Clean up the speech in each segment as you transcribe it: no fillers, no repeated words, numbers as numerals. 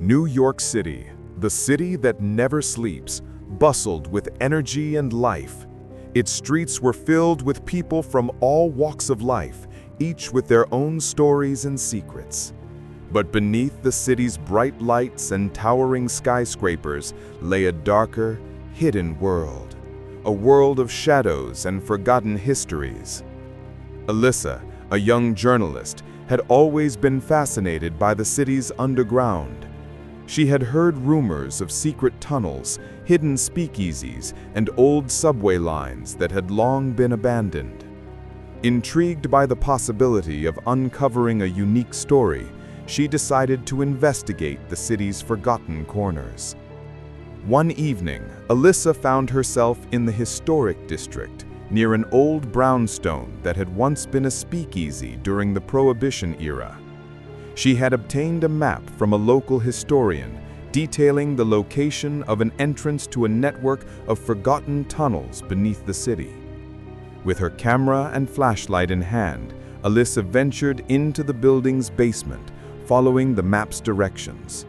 New York City, the city that never sleeps, bustled with energy and life. Its streets were filled with people from all walks of life, each with their own stories and secrets. But beneath the city's bright lights and towering skyscrapers lay a darker, hidden world. A world of shadows and forgotten histories. Alyssa, a young journalist, had always been fascinated by the city's underground. She had heard rumors of secret tunnels, hidden speakeasies, and old subway lines that had long been abandoned. Intrigued by the possibility of uncovering a unique story, she decided to investigate the city's forgotten corners. One evening, Alyssa found herself in the historic district, near an old brownstone that had once been a speakeasy during the Prohibition era. She had obtained a map from a local historian detailing the location of an entrance to a network of forgotten tunnels beneath the city. With her camera and flashlight in hand, Alyssa ventured into the building's basement, following the map's directions.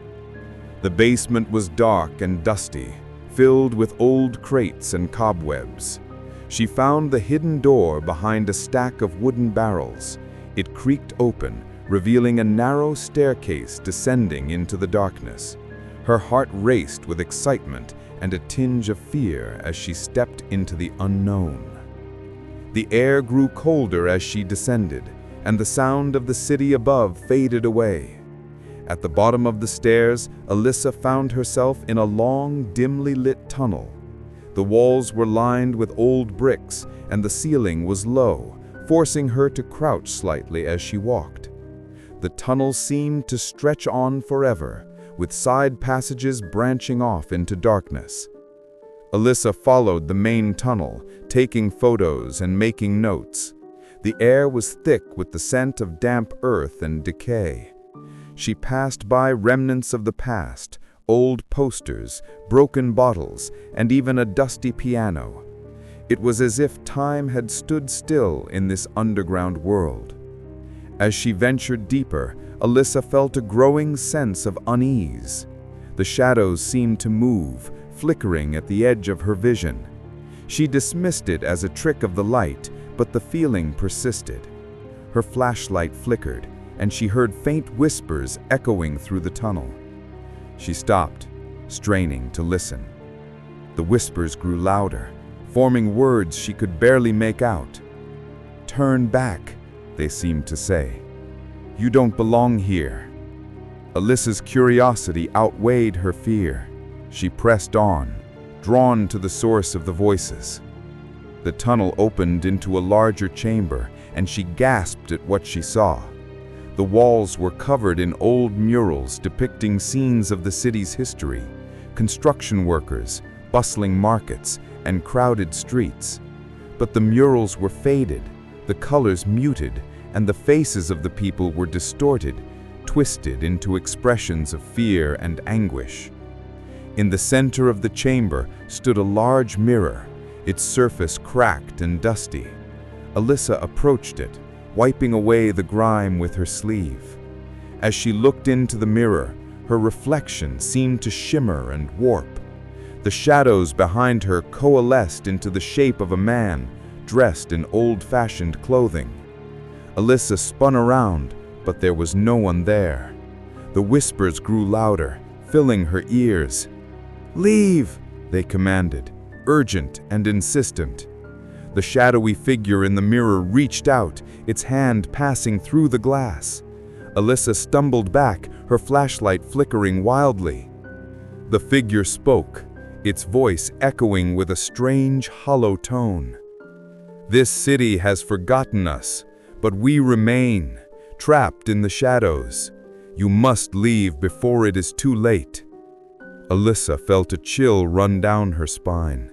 The basement was dark and dusty, filled with old crates and cobwebs. She found the hidden door behind a stack of wooden barrels. It creaked open, revealing a narrow staircase descending into the darkness. Her heart raced with excitement and a tinge of fear as she stepped into the unknown. The air grew colder as she descended, and the sound of the city above faded away. At the bottom of the stairs, Alyssa found herself in a long, dimly lit tunnel. The walls were lined with old bricks, and the ceiling was low, forcing her to crouch slightly as she walked. The tunnel seemed to stretch on forever, with side passages branching off into darkness. Alyssa followed the main tunnel, taking photos and making notes. The air was thick with the scent of damp earth and decay. She passed by remnants of the past, old posters, broken bottles, and even a dusty piano. It was as if time had stood still in this underground world. As she ventured deeper, Alyssa felt a growing sense of unease. The shadows seemed to move, flickering at the edge of her vision. She dismissed it as a trick of the light, but the feeling persisted. Her flashlight flickered, and she heard faint whispers echoing through the tunnel. She stopped, straining to listen. The whispers grew louder, forming words she could barely make out. "Turn back," they seemed to say. "You don't belong here." Alyssa's curiosity outweighed her fear. She pressed on, drawn to the source of the voices. The tunnel opened into a larger chamber, and she gasped at what she saw. The walls were covered in old murals depicting scenes of the city's history, construction workers, bustling markets, and crowded streets. But the murals were faded, the colors muted, and the faces of the people were distorted, twisted into expressions of fear and anguish. In the center of the chamber stood a large mirror, its surface cracked and dusty. Alyssa approached it, wiping away the grime with her sleeve. As she looked into the mirror, her reflection seemed to shimmer and warp. The shadows behind her coalesced into the shape of a man, dressed in old-fashioned clothing. Alyssa spun around, but there was no one there. The whispers grew louder, filling her ears. "Leave!" they commanded, urgent and insistent. The shadowy figure in the mirror reached out, its hand passing through the glass. Alyssa stumbled back, her flashlight flickering wildly. The figure spoke, its voice echoing with a strange, hollow tone. "This city has forgotten us, but we remain, trapped in the shadows. You must leave before it is too late." Alyssa felt a chill run down her spine.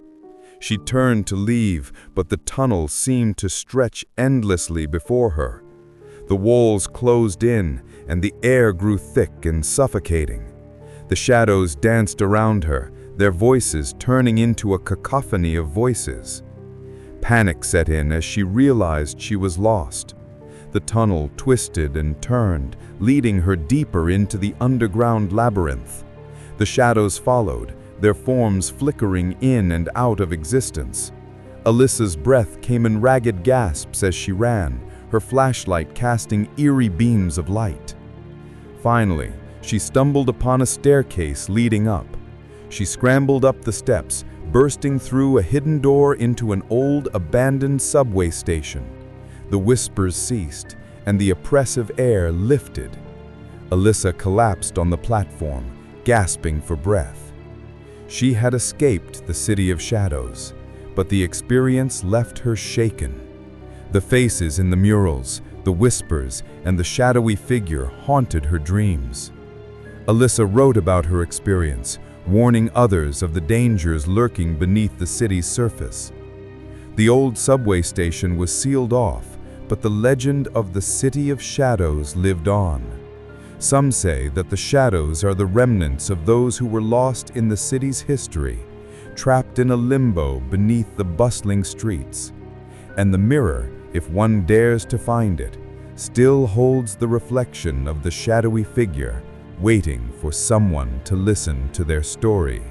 She turned to leave, but the tunnel seemed to stretch endlessly before her. The walls closed in, and the air grew thick and suffocating. The shadows danced around her, their voices turning into a cacophony of voices. Panic set in as she realized she was lost. The tunnel twisted and turned, leading her deeper into the underground labyrinth. The shadows followed, their forms flickering in and out of existence. Alyssa's breath came in ragged gasps as she ran, her flashlight casting eerie beams of light. Finally, she stumbled upon a staircase leading up. She scrambled up the steps, bursting through a hidden door into an old, abandoned subway station. The whispers ceased, and the oppressive air lifted. Alyssa collapsed on the platform, gasping for breath. She had escaped the city of shadows, but the experience left her shaken. The faces in the murals, the whispers, and the shadowy figure haunted her dreams. Alyssa wrote about her experience, warning others of the dangers lurking beneath the city's surface. The old subway station was sealed off, but the legend of the City of Shadows lived on. Some say that the shadows are the remnants of those who were lost in the city's history, trapped in a limbo beneath the bustling streets. And the mirror, if one dares to find it, still holds the reflection of the shadowy figure, waiting for someone to listen to their story.